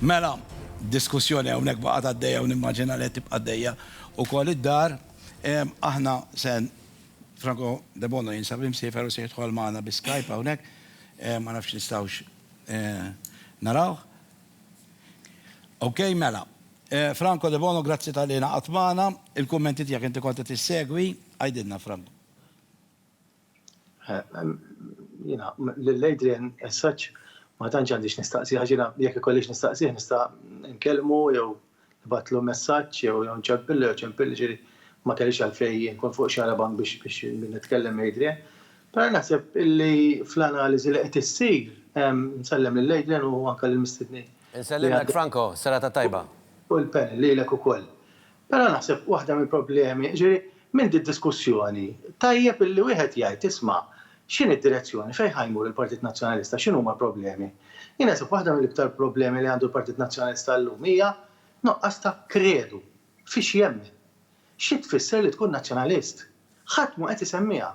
Mela, diskussjoni hawnhekk baqgħet għaddejja u nimmaġina li tibqa' għaddejja wkoll id-dar. Aħna sen Franco De Bono jinsab imsiefer u se jidħol magħna bi Skype hawnhekk. Ma nafx nistgħux narawh. Okej, mela. Franco De Bono, grazzi tal-li naqgħod magħna. Il-kummenti tiegħek inti kont tissegwi, għajdilna Franco. Jiena l-Adrian as such ma tantx għandix nistaqsi ħaġina jekk ikollix nistaqsih nista' nkellmu jew nibatlu messaġġ jew ċempilli ġieri ma kellix għalfejn nkun fuq xarabank biex nitkellem Adrian. Però naħseb illi fl-analiżi li qed issir nsellem lill-Adrian u anke lill-mistednin. Insellimek Franco, serata tajba. U l-panel lilek ukoll. Però naħseb waħda mill-problemi ġieri minn diskussjoni tajjeb illi wieħed jgħid isma' x'inhi d-direzzjoni fejn ħajmur il-Partit Nazzjonalista, x'inhuma l-problemi. Jien naħseb waħda mill-iktar problemi li għandu l-Partit Nazzjonalista llum hija noqqas ta' kredu fiex jemmen. Xi tfisser li tkun nazzjonalist? Ħadd mu qed isemmiha.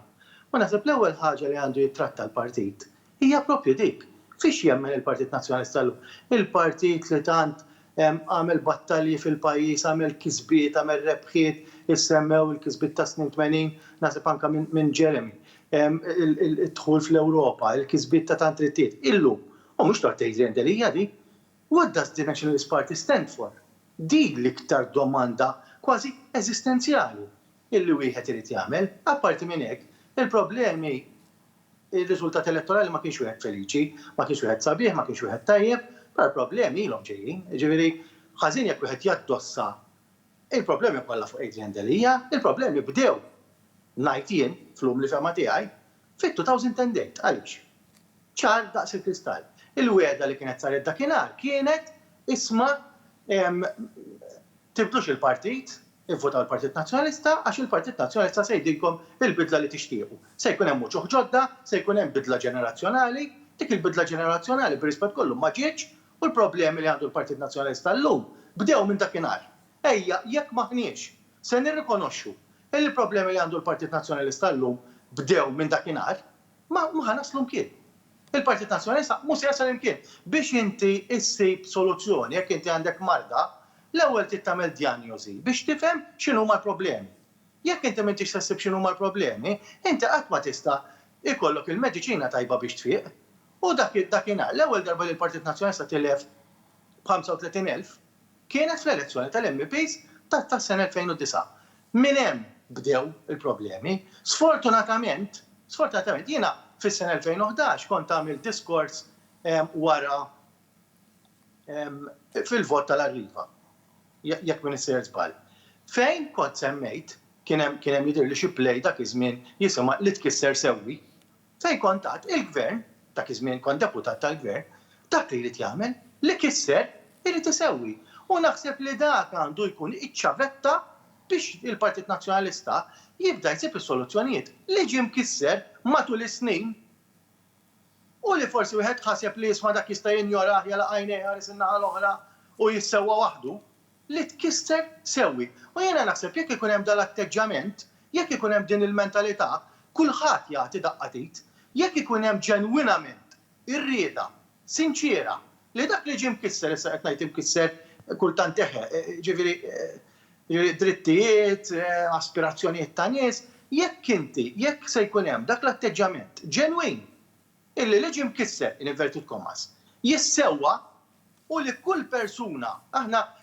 U naħseb l-ewwel ħaġa li għandu jittratta l-partit hija proprju dik. Fiex jemmen il-Partit Nazzjonalista llum? Il-partit li tant għamel battalji fil-pajjiż, għamel kisbiet, għamel rebħiet, issemmew il-kisbiet ta' snin 80, naħseb anke minn Jeremy. Il-dħul fl-Ewropa, il-kisbiet ta' tant rittiet. Illum, u mhux tort Adrian Delija di, what does the Nationalist Party stand for? Di l-iktar domanda kważi eżistenzjali illi wieħed irid jagħmel, apparti minn hekk, il-problemi il-riżultat elettorali ma kienx wieħed feliċi, ma kienx wieħed sabiħ, ma kienx wieħed tajjeb, però problemi ilhom ġejjin. Ġifieri ħażin jekk wieħed jaddossa il-problemi kollha fuq Adrian Delija, il-problemi bdew ngħid jien flum li fema tiegħi fit-2008 għaliex. ċar daqs il-kristall. Il-wiegħda li kienet saret dakinhar kienet isma' tibdlux il-partit, ivvotaw il-Partit Nazzjonalista għax il-Partit Nazzjonalista se jgħidilkom il-bidla li tixtiequ. Se jkun hemm uċuħ ġodda, se jkun hemm bidla ġenerazzjonali, dik il-bidla ġenerazzjonali b'rispett kollu ma ġietx u l-problemi li għandu l-Partit Nazzjonalista llum bdew minn dakinhar. Ejja, jekk maħniex se nirrikonoxxu il-problemi li għandu l-Partit Nazzjonalista llum bdew minn dakinhar, ma ħanaslu mkien. Il-Partit Nazzjonalista mhux se jasal imkien. Biex inti issib soluzzjoni jekk inti għandek marda, l-ewwel trid tagħmel djanjosi biex tifhem x'inhuma l-problemi. Jekk inti m'intix tassib x'inhuma l-problemi, inti qatt ma tista' ikollok il-mediċina tajba biex tfieq. U dakinhar l-ewwel darba li l-Partit Nazzjonalista tilef 35,000 kienet fl-elezzjoni tal-MPs tas-sena 2009. Minn hemm bdew il-problemi. Sfortunatament jiena fis-sena 2011 kont għamil diskors wara fil-vot tal-Arriva, jekk min isir żball. Fejn kont semmejt kien hemm jidher li xi plej dak iż-żmien jisimha li tkisser sewwi. Fejn kont għad il-gvern dak iż-żmien kont deputat tal-gvern, dak li jrid jagħmel li kisser irid isewwi. U naħseb li dak għandu jkun iċ-ċavetta biex il-Partit Nazzjonalista jibda jsib is-soluzzjonijiet li ġie mkisser matul is-snin u li forsi wieħed ħaseb li jisma' dak jista' jinjorah jala għajnejh ħares in-naħa l-oħra u jissewwa waħdu li tkisser sewwi. U jiena naħseb jekk ikun hemm dal-atteġġament, jekk ikun hemm din il-mentalità, kulħadd jagħti daqqatit, jekk ikun hemm ġenwinament irrieda, sinċiera, li dak li ġie mkisser issa qed ngħid imkisser kultant ġifieri drittijiet, aspirazzjonijiet ta' nies, jekk se jkun hemm dak l-atteġġament ġenwin illi li ġie mkisser inverted commas jissewwa u li kull persuna,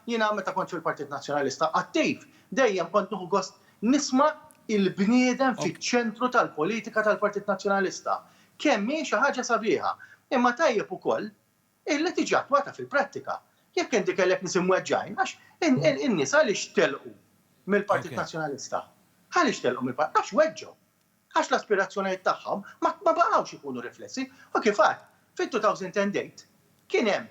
jiena meta kont fil-Partit Nazzjonalista attiv dejjem kont nieħu gost nisma' il-bniedem fiċ-ċentru tal-politika tal-Partit Nazzjonalista. Kemm hi xi ħaġa sabiħa, imma tajjeb ukoll illi tiġi attwata fil-prattika. Jekk inti kellek nisim weġġajn, għax in-nies għaliex telqu mill-Partit Nazzjonalista. Għaliex telqu mill-Partit, għax weġġew. Għax l-aspirazzjonijiet tagħhom ma baqgħux ikunu riflessi. U kif għad, fit-2008 kien hemm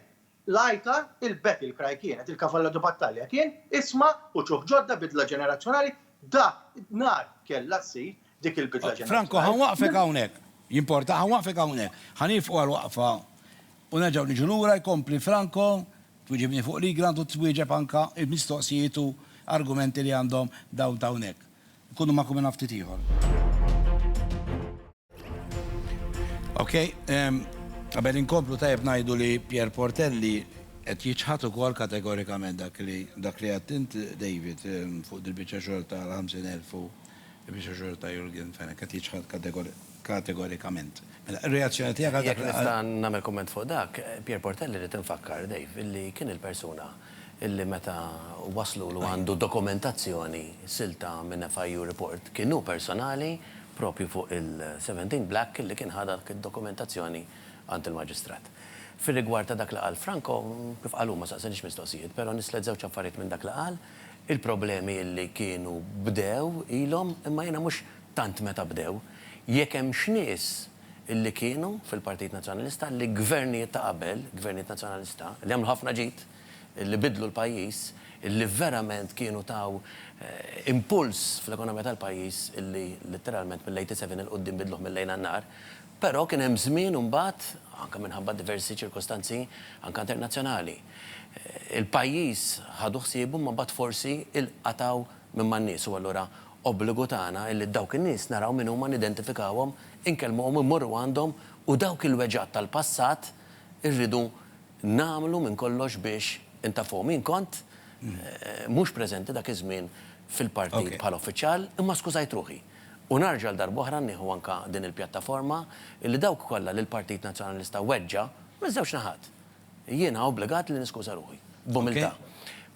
lajta il-battle cry kienet, il-kavalla du battalja kien isma' uċuħ ġodda bidla ġenerazzjonali dak nar kellha ssir dik il-bidla ġenerazzjonali. Franco, ħanwaqfek hawnhekk. Jimporta ħanwaqfek hawnhekk. Ħanifqu għal-waqfa u nerġgħu niġu lura jkompli Franco twiġibni fuq li grandu twieġeb anka il-mistoqsijiet u argumenti li għandhom dawn ta' hawnhekk. Ikunu ma' kumin ftit ieħor. Okej, qabel inkomplu tajjeb ngħidu li Pier Portelli qed jiġħad ukoll kategorikament dak li għadt int David fuq dil-biċċa xorta l-50,000 u il-biċċa xorta Jurgen Fenech qed jiġħad kategorikament. Mela ir-reazzjoni tiegħek għal dak Jekk nista' nagħmel komment fuq dak, Pier Portelli li tinfakkar Dave illi kien il-persuna illi meta waslu lu għandu dokumentazzjoni silta minn FIU report kienu personali propju fuq il-17 Black illi kien ħada id-dokumentazzjoni għand il-maġistrat. Fil-rigward ta' dak li qal Franco, kif qalu ma saqsenix mistoqsijiet, però nisled żewġ affarijiet minn dak li qal, il-problemi illi kienu bdew ilhom imma jiena mhux tant meta bdew, jekk hemm x'nies illi kienu fil-Partit Nazzjonalista li gvernijiet ta' qabel, gvernijiet nazzjonalista, li għamlu ħafna ġid, illi bidlu l-pajjiż, illi verament kienu taw impuls fl-ekonomija tal-pajjiż illi letteralment mill-87 il-qoddim bidluh mill-lejn għan-nar, però kien hemm żmien imbagħad anke minħabba diversi ċirkostanzi anke internazzjonali. Il-pajjiż ħadu ħsiebu ma mbagħad forsi il-qataw minn man-nies u allura obbligu tagħna illi dawk in-nies naraw minn huma nidentifikawhom, inkellmuhom immorru għandhom u dawk il-weġġat tal-passat irridu nagħmlu minn kollox biex intafuhom. Min kont mhux preżenti dak iż-żmien fil-partit bħala uffiċjal imma skużajt ruħi. U narġa' l-darb'oħra nieħu anke din il-pjattaforma illi dawk kollha li l-Partit Nazzjonalista weġġa miż-żewġ naħat. Jiena obbligat li niskuża ruħi b'umiltà.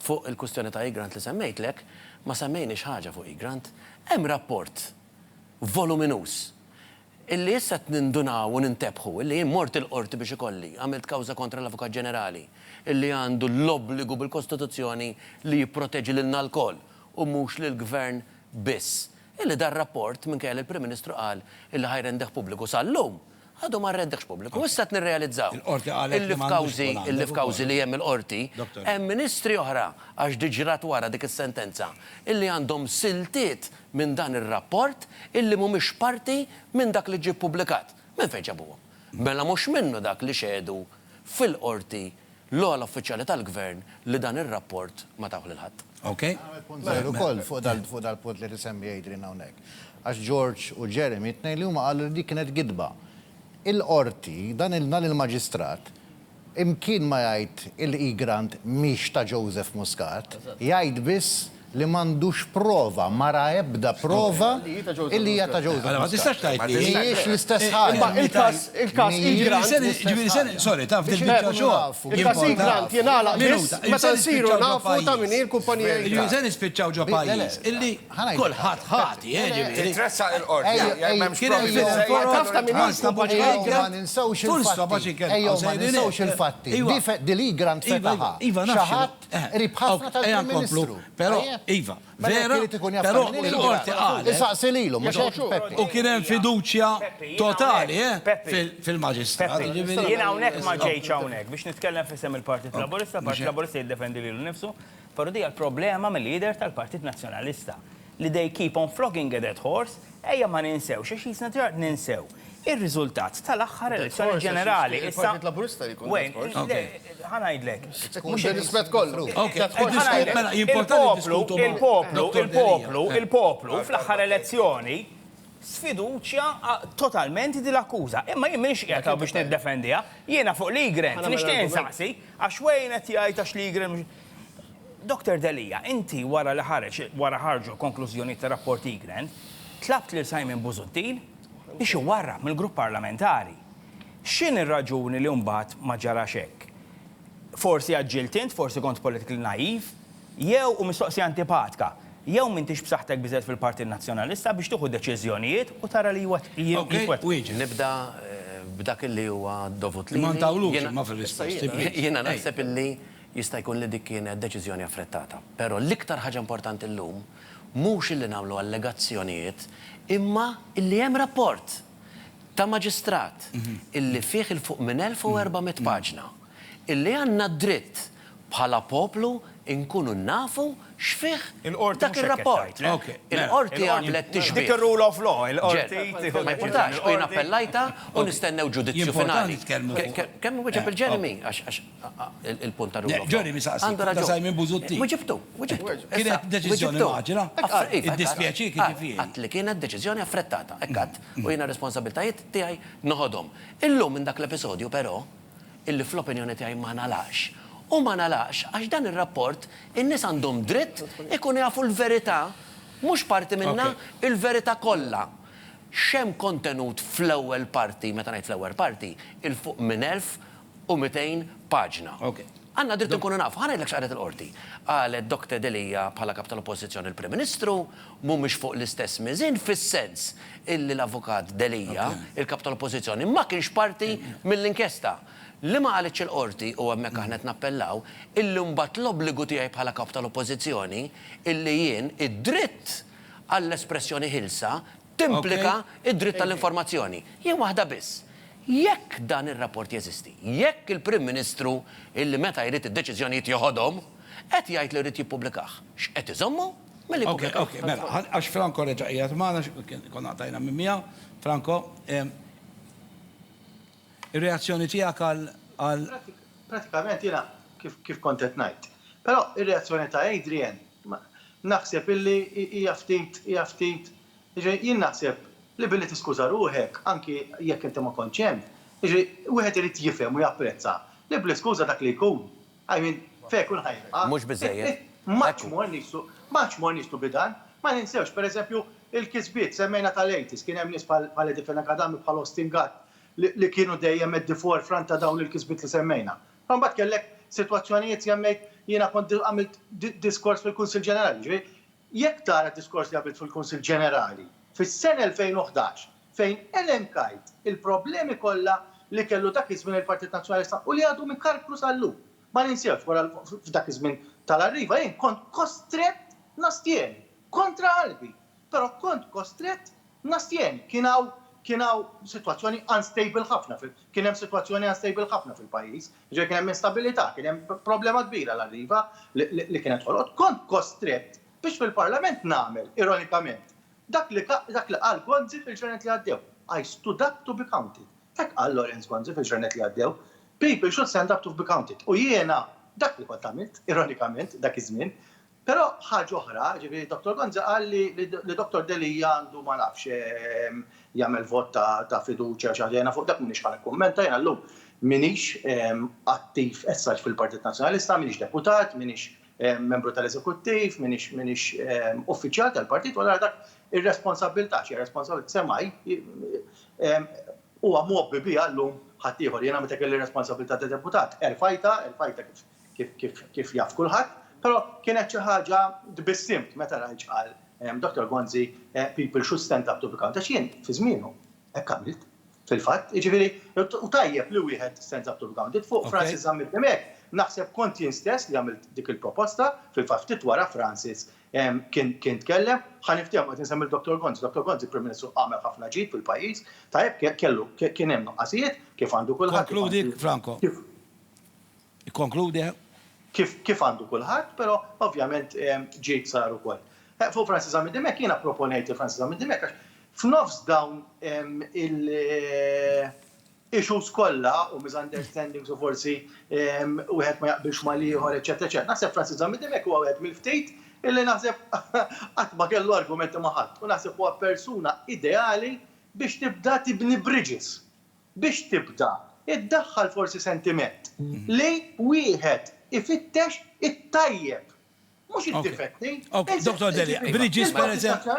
Fuq il-kwistjoni ta' Igrant li semmejtlek, ma semmejniex ħaġa fuq Igrant, hemm rapport voluminus illi issa nindunaw u nintebħu, illi jien mort il-qorti biex ikolli, għamilt kawża kontra l-Avukat Ġenerali, illi għandu l-obbligu bil-Kostituzzjoni li jipproteġi lilna l-koll u mhux lill-Gvern biss. Illi dar rapport minn kell il-Prim Ministru qal illi ħajrendeħ pubbliku sal-lum. Għadu ma rrendeħx pubbliku. Issa qed nirrealizzaw. Illi f'kawżi li hemm il-qorti, hemm ministri oħra għax diġrat wara dik is-sentenza illi għandhom siltiet minn dan ir-rapport illi mhumiex parti minn dak li ġie pubblikat. Minn fejn ġabuhom? Mela mhux minnu dak li xedu fil-qorti l-ogħla uffiċjali tal-Gvern li dan ir-rapport ma tawħ lil ħadd. Ukoll fuq dal-punt li tisemmi Adrian hawnhekk. Għax George u Jeremy tnejn li huma qalu li dik kienet gidba. Il-qorti dan il-maġistrat imkien ma jgħid il-Igrant mhix ta' Joseph Muscat, jgħid biss li m'għandux prova, mara ebda prova illi hija ta' Joseph Muscat. Ma tistax tgħid li mhijiex l-istess ħaġa. Il-każ Igrant. Ġifieri se sorry taf dil-biċċa xogħol. Il-każ Igrant jingħalaq biss meta nsiru nafu ta' min il-kumpanija. Ġifieri se nispiċċaw ġo pajjiż illi kulħadd ħati, ġifieri. Titressa l-qorti. Taf ta' min il-kumpanija. Ma ninsawx il-fatti. Dil-Igrant fetaħa. Xi ħadd qrib ħafna tal-Prim Ministru. Iva, vera, però il-qorti qal. Isaqsi lilu, mhux Peppi. U kien hemm fiduċja totali fil-maġistrat. Jiena hawnhekk ma ġejtx hawnhekk biex nitkellem f'isem il-Partit Laburista, Partit Laburista jiddefendi lilu nnifsu, però di l-problema mill-lider tal-Partit Nazzjonalista li they keep on flogging a dead horse, ejja ma ninsewx, għax jisna ġart ninsew. Ir-riżultat tal-aħħar elezzjoni ġenerali. Il-Partit Laburista li jkun. ħanajdlek. Mhux ir-rispett kollu. Il-poplu fl-aħħar elezzjoni sfiduċja totalment di l-akkuża. Imma jien m'iniex qiegħed biex niddefendiha. Jiena fuq l-Igrant nixtieq insaqsi għax wejn qed jgħid għax l-Igrant. Dr. Delija, inti wara li ħarġu konklużjoni ta' rapport Igrant, tlabt lil Simon Busuttil biex iwarrab mill-grupp parlamentari. X'in ir-raġuni li mbagħad ma ġarax hekk? Forsi għaġġilt int, forsi kont politically naiv, jew u mistoqsija antipatika, jew m'intix b'saħħtek biżgħet fil-Partit Nazzjonalista biex tieħu deċiżjonijiet u tara li Nibda b'dak illi huwa dovut li. Ma ntawlux ma fil-risposti. Jiena naħseb illi jista' jkun li dik kienet deċiżjoni affrettata. Però l-iktar ħaġa importanti llum mhux illi nagħmlu allegazzjonijiet imma illi hemm rapport ta' maġistrat illi fih il-fuq minn 1400 paġna illi għandna dritt bħala poplu inkunu nafu x'fih dak ir-rapport. Il-qorti għamlet tixbih. Dik ir-rule of law, il-qorti. Ma importax, u jiena appellajta u nistennew ġudizzju finali. Kemm wieġeb il-Jeremy għax il-punt ta' rule of law. Jeremy saqsi ta' Simon Busuttil. Ġibtu. Kienet deċiżjoni maġla. Id-dispjaċik jiġifieri. Qatt li kienet deċiżjoni affrettata, hekk u jiena responsabiltajiet tiegħi noħodhom. Illum minn dak l-episodju però illi fl-opinjoni tiegħi ma nalax u ma nalaqx għax dan ir-rapport in-nies għandhom dritt ikun jafu l-verità mhux parti minna il-verità kollha. Xem kontenut fl-ewwel parti, meta ngħid fl-ewwel parti, il-fuq minn 1200 paġna. Għanna dritt nkunu nafu, ħana jillek xaqret il-qorti. Għalet Dr. Delija bħala kap tal-Oppożizzjoni il-Prim Ministru mhumiex fuq l-istess miżin fis-sens illi l-Avukat Delija, il-kap tal-Oppożizzjoni, ma kienx parti mill-inkjesta. Li ma għaletx il-qorti u għemmek aħna nappellaw, illi mbagħad l-obbligu tiegħi bħala kap tal-Oppożizzjoni illi jien id-dritt għall-espressjoni ħilsa timplika id-dritt tal-informazzjoni. Jien waħda biss. Jekk dan ir-rapport jeżisti, jekk il-Prim Ministru illi meta jrid id-deċiżjonijiet joħodhom, qed jgħid li jrid jippublikah. X'qed iżommu? Milli jippubblikaw. Ok, mela, għax Franco reġa' qiegħed magħna konna għatajna minn miegħu. Franco, ir-reazzjoni tiegħek għal Pratikament jiena kif kont qed ngħid. Però ir-reazzjoni ta' Adrian naħseb illi hija ftit jien naħseb li billi tiskuża ruħek, anki jekk inti ma kontx hemm, wieħed irid jifhem u japprezza. Li bli skuża dak li jkun. I mean, fejn kun ħajra. Mhux biżejjed. Maċ mor nistu bidan, ma ninsewx, pereżempju, il-kisbiet semmejna tal-80s, kien hemm nies bħal Edifen Akadami bħal Austin Gatt li kienu dejjem id-difor front ta' dawn il-kisbiet li semmejna. Mbagħad kellek sitwazzjonijiet semmejt jiena kont għamilt diskors fil-Kunsill Ġenerali. Jekk tara diskors li għamilt fil-Kunsill Ġenerali, fis-sena 2011 fejn elenkajt il-problemi kollha li kellu dak iż-żmien il-Partit Nazzjonalista u li għadu minn kalklu sal-lum. Ma ninsewx wara f'dak iż-żmien tal-arriva jien kont kostrett nastieni kontra qalbi, però kont kostrett nastieni. Kien hawn sitwazzjoni unstable ħafna kien hemm sitwazzjoni unstable ħafna fil-pajjiż, kien hemm instabilità, kien hemm problema kbira l-arriva li kienet ħolqot. Kont kostrett biex fil-Parlament nagħmel ironikament dak li qal Gonzi fil-ġranet li għaddew. I stood up to be counted. Dak qal Lorenz Gonzi fil-ġranet li għaddew. People should stand up to be counted. U jiena dak li kont għamilt, ironikament, dak iż-żmien, però ħaġa oħra, ġifieri Dr. Gonzi qal li Dr. Delija għandu ma nafx jagħmel vot ta' fiduċja xi ħaġa fuq dak m'iniex ħan ikkummenta jiena llum m'iniex attiv essaġġ fil-Partit Nazzjonalista, m'iniex deputat, m'iniex membru tal-eżekuttiv, m'iniex uffiċjal tal-partit, wara dak ir-responsabilità, xi responsabilità semaj huwa mobbi biha llum ħaddieħor jiena meta kelli responsabilità ta' deputat. Erfajta kif jaf kulħadd, però kienet xi ħaġa tbissimt meta rajt qal Dr. Gonzi people should stand up to be counted. Jien fi żmienu hekk għamilt fil-fatt, jiġifieri u tajjeb li wieħed stands up to be counted fuq Francis Zammit Demek. Naħseb kont jien stess li għamilt dik il-proposta fil-fatt ftit wara Francis kien tkellem, ħaniftehom qed insemmi Dr. Gonzi. Dr. Gonzi Prim Ministru għamel ħafna ġid fil-pajjiż, tajjeb kien hemm nuqqasijiet kif għandu kulħadd. Konkludi, Franco. Konkludi. Kif għandu kulħadd, però ovvjament ġid sar ukoll. Fuq Francis Zammit Demek jiena proponejt Francis Zammit Demek għax f'nofs dawn issues kollha u misunderstandings u forsi wieħed ma jaqbilx mal ieħor, eċetera, eċetera. Naħseb Francis Zammit Demek huwa wieħed mill-ftit illi naħseb qatt ma kellu argumenti ma' ħadd. U naħseb huwa persuna ideali biex tibda tibni bridges. Biex tibda iddaħħal forsi sentiment li wieħed ifittex it-tajjeb. Mux id-difetti. Dr. Delija, Bridges per eżempju.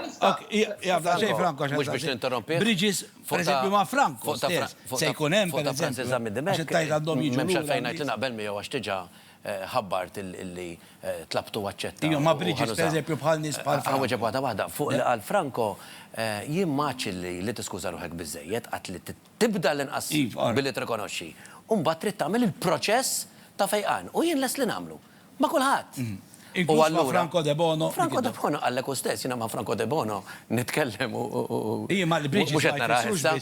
Jafda xej Franco. Mux biex ninterrompi. Bridges per eżempju ma' Franco. Se jkun hemm per eżempju. Għax tajt għandhom jiġu. Memx għalfejn għajt li naqbel miegħu għax tiġa ħabbart illi tlabtu għacċetta. Ma' Bridges per eżempju bħal nies bħal Franco. Għawġa waħda fuq għal Franco jien maċ li tiskuża ruħek biżejjed għat li tibda l-inqas billi trikonoxxi. Umbat trid tagħmel il-proċess ta' fejqan u jien les li nagħmlu. Ma' kulħadd. U allura Franco De Bono. Franco De Bono għallek u stess, jina ma' Franco De Bono nitkellem u. Ija ma' l-Bridges mux għetna raħessa.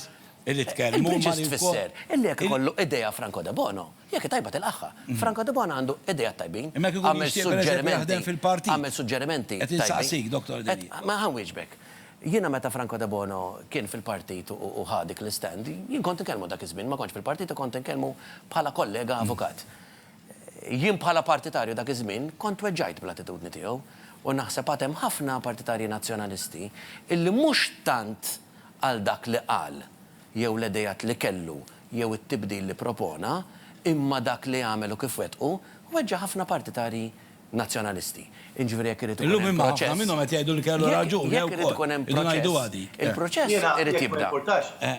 Illi tkellem. Il-Bridges tfisser. Illi jek kollu ideja Franco De Bono. Jek tajba til-axħa. Franco De Bono għandu ideja tajbin. Għamil suġġerimenti. Għamil suġġerimenti. Għet insaqsik, Dr. Delija. Ma' għan wieġbek. Jiena meta Franco De Bono kien fil-partit u ħadik l-stand, jien kont nkellmu dak iż-żmien, ma kontx fil-partit u kont nkellmu bħala kollega avukat. Jien bħala partitarju dak iż-żmien kont weġġajt bl-attitudni tiegħu u naħseb hemm ħafna partitarji nazzjonalisti illi mhux tant għal dak li qal jew l-idejat li kellu jew it-tibdil li propona imma dak li għamel u kif wettqu weġġa ħafna partitari nazzjonalisti. Inġifieri jekk irid ikun Illum hemm imma ħafna proċess. minnhom qed jgħidu li kellu raġun. Jekk irid ikun hemm proċess. Il-proċess irid jibda.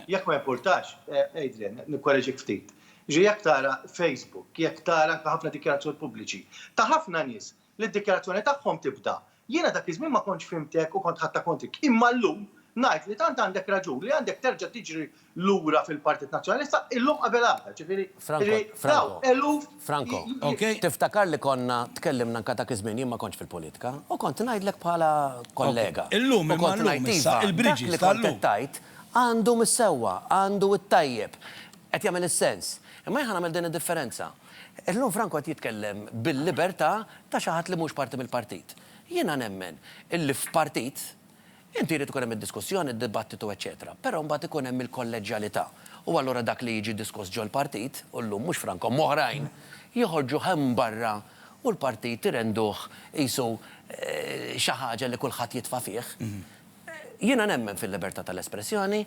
Jekk ma importax, Adrian, nikkoreġik ftit. Jekk tara Facebook, jekk tara ħafna dikjarazzjoni pubbliċi, ta' ħafna nies li d-dikjarazzjoni tagħhom tibda. Jiena dak iż-żmien ma kontx fimtek u kont ħatta kontrik. Imma llum ngħid li tant għandek raġun li għandek terġa' tiġri lura fil-Partit Nazzjonalista illum qabel għadha. Ġifieri Franco, tiftakar li konna tkellimna anke dak iż-żmien jien ma kontx fil-politika u kont ngħidlek bħala kollega. Illum imma llum issa il-Bridges tal-lum tajt għandu mis-sewwa, għandu it-tajjeb. Qed jagħmel is-sens. Imma jien nagħmel din id-differenza. Illum Franco qed jitkellem bil-libertà ta' xi ħadd li mhux parti mill-partit. Jiena nemmen illi f'partit inti jrid ikun hemm id-diskussjoni, id-dibattitu, eċetera. Però mbagħad ikun hemm il-kolleġjalità. U allura dak li jiġi diskuss ġol partit, u llum mhux Franco moħrajn, joħorġu hemm barra u l-partit irenduh qisu xi ħaġa li kulħadd jitfa' fih. Jiena nemmen fil-libertà tal-espressjoni,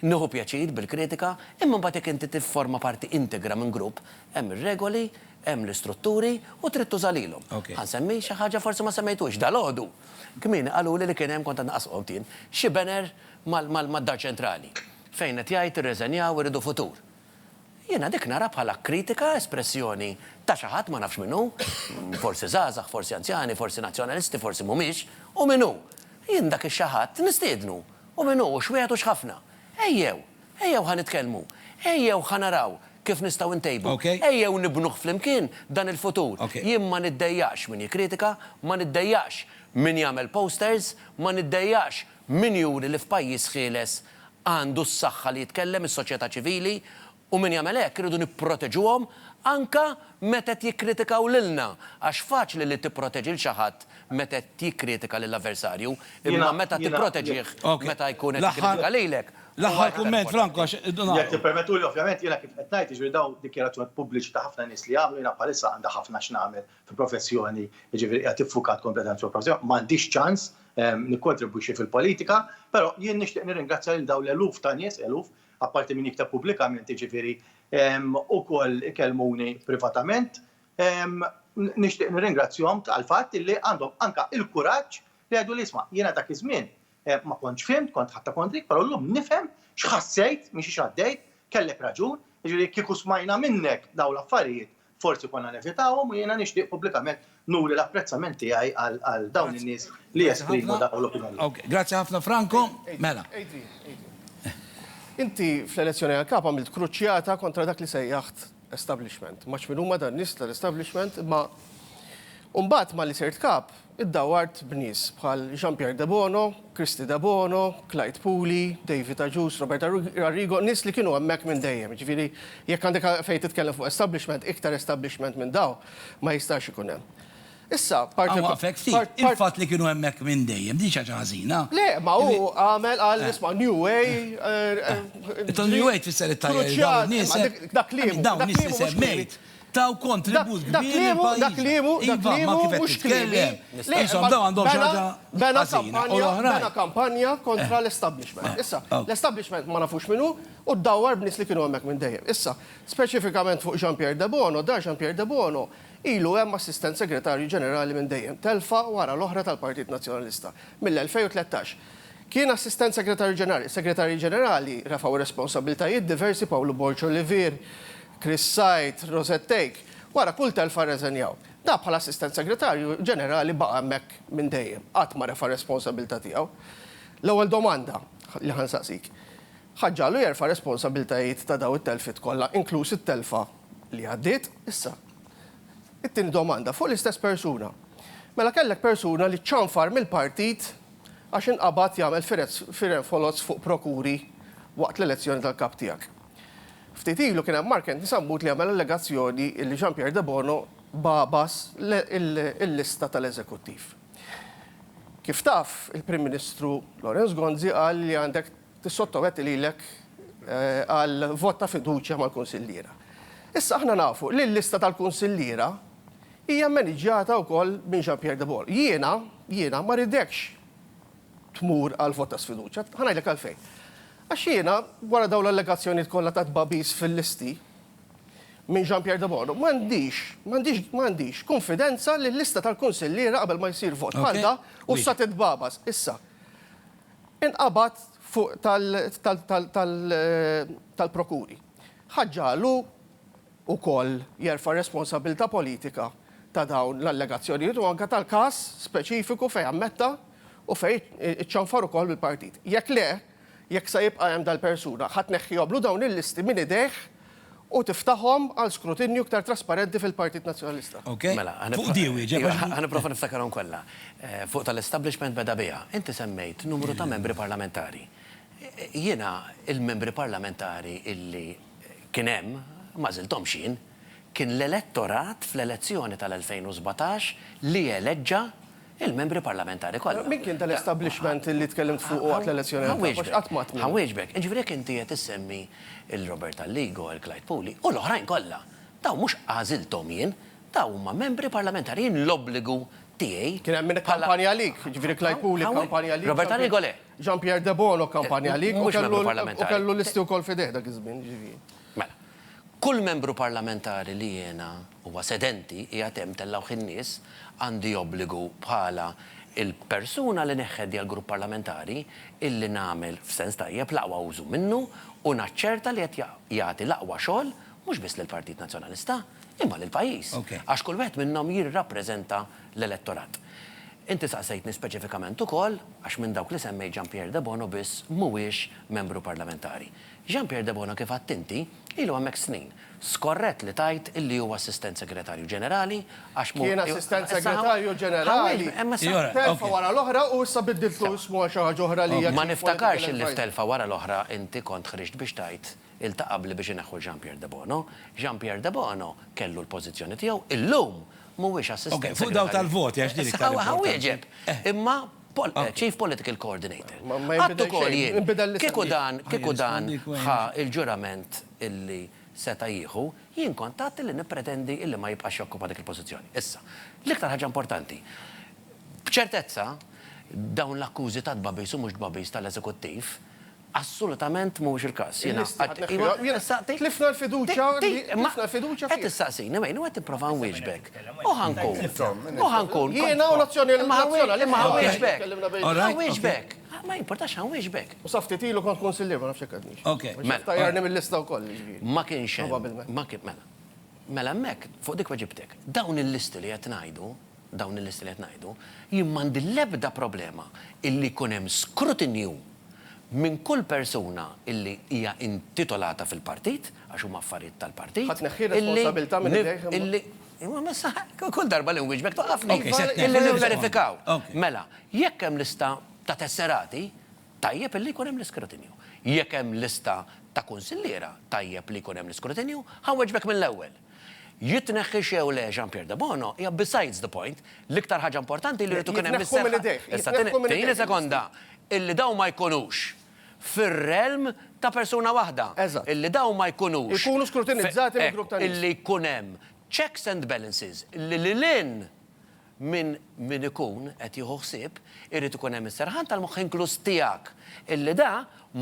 nieħu pjaċir bil-kritika, imma mbagħad jekk inti tifforma parti integra minn grupp, hemm ir-regoli, hemm l-istrutturi u trid tużalilhom. Ħansemmi xi ħaġa forsi ma semmejtux dalgħodu. Kmin qaluli li kien hemm kont naqasqhom tin xi banner mad-Dar Ċentrali fejn qed jgħid irreżenjaw iridu futur. Jiena dik nara bħala kritika, espressjoni ta' xi ħadd ma nafx minnu, forsi żgħażagħ, forsi anzjani, forsi nazzjonalisti, forsi mhumiex, u minnu. Jien dak ix-xi ħadd nistiednu, u minnu u xwieħed u x'ħafna. Ejjew ħanitkellmu, ejjew ħanaraw kif nistgħu ntejbu. Ejjew nibnuh flimkien dan il-futur. Jien ma niddejjax min jikkritika, ma niddejjax min jagħmel posters, ma niddejjax min juri li f'pajjiż ħieles għandu s-saħħa li jitkellem is-soċjetà ċivili u min jagħmel hekk iridu nipproteġuhom anka meta jikkritikaw lilna għax faċli li tipproteġi l xi ħadd meta jikkritika lill-avversarju, imma meta tipproteġih meta jkun qed jikkritika lilek. L-aħħar kumment, Franco, jekk tippermettu li ovvjament jiena kif qed ngħid jiġri dawn dikjarazzjoni pubbliċi ta' ħafna nies li jagħmlu jiena bħalissa għandha ħafna x'nagħmel fil-professjoni, jiġifieri qed iffukat kompletament fil-professjoni, m'għandix ċans nikkontribwixxi fil-politika, però jien nixtieq nirringrazzja lil dawn l-eluf ta' nies, eluf, apparti minn jiktab pubblikament, jiġifieri ukoll ikellmuni privatament, nixtieq nirringrazzjahom tal-fatt li għandhom anke il-kuraġġ li għidu li isma' jiena dak iż-żmien ma kontx fimt, kont ħatta kontrik, però llum nifhem x'ħassejt mhix x'għaddejt, kellek raġun, jiġifieri kieku smajna minnek dawn l-affarijiet forsi konna nevitawhom u jiena nixtieq pubblikament nuri l-apprezzament tiegħi għal dawn in-nies li esprimu dawn l-opinjoni. Grazzi ħafna Franco. Mela. Inti fl-elezzjoni għal-kap għamilt kruċjata kontra dak li sejjaħt establishment. Maċ minn huma dan nies tal-establishment, ma mbagħad ma li sirt kap iddawart b'nies bħal Jean-Pierre De Bono, Kristi De Bono, Clyde Pooley, David Ajus, Robert Arrigo, nies li kienu hemmhekk minn dejjem. Ġifieri jekk għandek fejn titkellem fuq establishment, iktar establishment minn daw ma jistax ikun hemm. Issa, il-fatt li kienu hemmhekk minn dejjem, di xi ħażina. Le, ma hu għamel għal nisma' New Way. New Way tfisser it-tajja nies. Dak li dawn nies li semmejt. Taw kontribut kbir. Dak li mhux tkellem. Isom daw għandhom xaġa. Bena kampanja kontra l-establishment. Issa, l-establishment ma nafux minnu u d-dawar b'nies li kienu hemmhekk minn dejjem. Issa, speċifikament fuq Jean-Pierre De Bono, Jean-Pierre De Bono ilu hemm assistent segretarju ġenerali minn dejjem, telfa wara l-oħra tal-Partit Nazzjonalista mill-2013. Kien assistent segretarju ġenerali refaw responsabiltajiet diversi Pawlu Borċo Olivier, Chris Sajt, Rosettejk, wara kull telfa reżenjaw. Da bħala assistent segretarju ġenerali baqa' hemmhekk minn dejjem, qatt ma refa' responsabilità tiegħu. L-ewwel domanda li ħansaqsik. Ħaġġalu jerfa' responsabiltajiet ta' daw it-telfit kollha, inkluż it-telfa li għaddiet issa. It-tieni domanda fuq l-istess persuna. Mela kellek persuna li ċanfar mill-partit għax inqabad jagħmel firen folozz fuq prokuri waqt l-elezzjoni tal-kap tiegħek. Ftit ilu kien hemm Markent Nisambut li għamel allegazzjoni li Jean-Pierre De Bono babas il-lista tal-eżekuttiv. Kif taf, il-Prim Ministru Lorenz Gonzi qal li għandek tissottomet lilek għal vot ta' fiduċja mal-Kunsilliera. Issa aħna nafu li l-lista tal-Kunsilliera hija maniġġjata wkoll minn Jean-Pierre De Bono. Jiena ma ridekx tmur għal vot ta' sfiduċja, ħanajlek għalfejn. Għax jiena wara dawn l-allegazzjonijiet kollha ta' tbabis fil-listi, minn Jean-Pierre De Bono, m'għandix konfidenza li l-lista tal-Kunsilliera qabel ma jsir vot bħal da u sa titbabas. Issa, inqabad fuq tal-prokuri. Ħaġġalu ukoll jerfa' responsabilta politika ta' dawn l-allegazzjonijiet u anke tal-każ speċifiku fejn ammetta u fejn iċċanfar ukoll bil-partit. Jekk le, jekk sa jibqa' hemm dal-persuna ħadd neħħihom dawn il-listi minn idejh u tiftaħhom għal skrutinju iktar trasparenti fil-Partit Nazzjonalista. Mela, ħaniprofa niftakarhom kollha. Fuq tal-establishment beda biha, inti semmejt numru ta' membri parlamentari. Jiena il-membri parlamentari illi kien hemm ma żilthom xin, kien l-elettorat fl-elezzjoni tal-2017 li eleġġa il-membri parlamentari kollha. Min kien tal-establishment li tkellimt fuq waqt l-elezzjoni? Ħanwieġbek. Ġifieri inti qed issemmi il-Robert Alligo, il-Clyde Puli u l-oħrajn kollha. Daw mhux għażilthom jien, daw huma membri parlamentari jien l-obbligu tiegħi. Kien hemm min kampanja għalik, ġifieri Clyde Puli kampanja għalik. Robert Alligo le. Jean-Pierre De Bono kampanja għalik u kellu listi wkoll fideh dak iż-żmien, ġifieri. Mela. Kull membru parlamentari li jiena huwa sedenti qiegħed hemm tellawh in-nies għandi obbligu bħala il-persuna li neħħedja l-grupp parlamentari illi nagħmel f'sens tajjeb l-aqwa użu minnu u naċċerta li qed jagħti l-aqwa xogħol mhux biss lill-Partit Nazzjonalista imma lill-pajjiż. Għax kull wieħed minnhom jirrappreżenta l-elettorat. Inti saqsejtni speċifikament ukoll għax minn dawk li semmej Jean-Pierre De Bono biss mhuwiex membru parlamentari. Jean-Pierre De Bono kif għadt inti ilu hemmhekk snin. Skorrett li tajt illi huwa assistent segretarju ġenerali għax kien assistent segretarju ġenerali. Telfa wara l-oħra u issa biddiltu ismu xi ħaġa oħra li ma niftakarx illi f'telfa wara l-oħra inti kont ħriġt biex tajt iltaqab li biex ineħħu Jean-Pierre De Bono. Jean-Pierre De Bono kellu l-pożizzjoni tiegħu illum mhuwiex assistent. Fuq daw tal-voti għax dik ħawieġeb. Imma Chief Political Coordinator. Għattu kol jien, kieku dan ħa il-ġurament illi seta jieħu, jien kontat illi nipretendi illi ma jibqax jokkupa dik il-pożizzjoni. Issa, l-iktar ħaġa importanti. B'ċertezza, dawn l-akkużi ta' dbabis u mhux dbabis tal-eżekuttiv, assolutament mhuwiex il-każ. Tlifna l-fiduċja. Qed issaqsini wejn u qed tipprova nwieġbek. U ħankun. Jiena u nazzjonali ħanwieġbek. Ma importax ħanwieġbek. U saftit ilu kont konsillier ma nafx hekk Ok. Tajjarni mill-lista wkoll. Ma kienx mela hemmhekk fuq dik weġibtek. Dawn il-listi li qed ngħidu, jien m'għandi l-ebda problema illi jkun hemm skrutinju minn kull persuna illi hija intitolata fil-partit, għax huma affarijiet tal-partit. Ħadd neħħi responsabilità minn idejh. Imma messa kull darba li nwieġbek toqafni illi nivverifikaw. Mela, jekk hemm lista ta' tesserati, tajjeb illi jkun hemm l-iskrutinju. Jekk hemm lista ta' kunsilliera, tajjeb li jkun hemm l-iskrutinju, ħanweġbek mill-ewwel. Jitneħħi xew le Jean-Pierre De Bono, hija besides the point, l-iktar ħaġa importanti li rrid ikun hemm is-seħħa. Sekonda, illi daw ma jkunux fir-realm ta' persuna waħda. Illi daw ma jkunux. Ikunu skrutinizzati mill grupp ta' nies. Illi jkun hemm checks and balances. Illi lilin min ikun qed jieħu ħsieb irid ikun hemm is-serħan tal-moħħ inkluż tiegħek. Illi da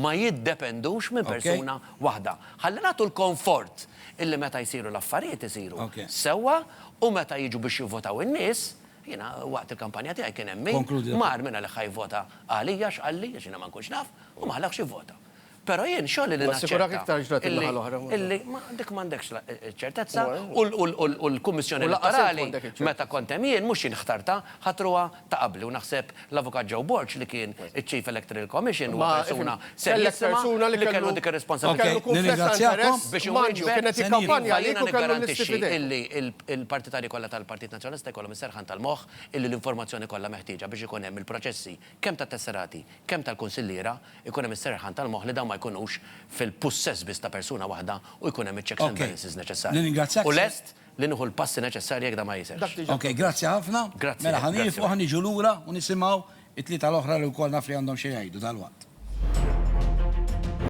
ma jiddependux minn persuna waħda. Ħalli nagħtu l-komfort illi meta jsiru l-affarijiet isiru sewwa u meta jiġu biex jivvotaw in-nies. Jiena waqt il-kampanja tiegħi kien hemm min mar minna li ħajvota għalija x'qalli għax jiena ma nkunx naf u ma ħallaqx jivvota. Però jien xogħol li naċċerta illi dik m'għandekx ċertezza u l-Kummissjoni Elettorali meta kont hemm jien mhux jien ħtarta ħatruha ta' qabli u naħseb l-Avukat Joe Borch li kien iċ-Chief Electoral Commission u persuna serjissima li kellu dik ir-responsabilità. Biex kienet ikkampanja jiena niggarantixxi illi il-partitari kollha tal-Partit Nazzjonalista jkollhom is-serħan tal-moħħ illi l-informazzjoni kollha meħtieġa biex ikun hemm il-proċessi kemm tat-tesserati, kemm tal-kunsilliera ikun hemm is-serħan tal-moħħ li dawn ma jkunux fil-possess biss ta' persuna waħda u jkun hemm iċ-checks and balances neċessarji. U lest li nieħu l-passi neċessarji jekk da ma jisirx. Ok, grazzi ħafna. Mela ħanifu ħaniġu lura u nisimgħu it-tlieta l-oħra li wkoll naf li għandhom xi jgħidu tal-waqt.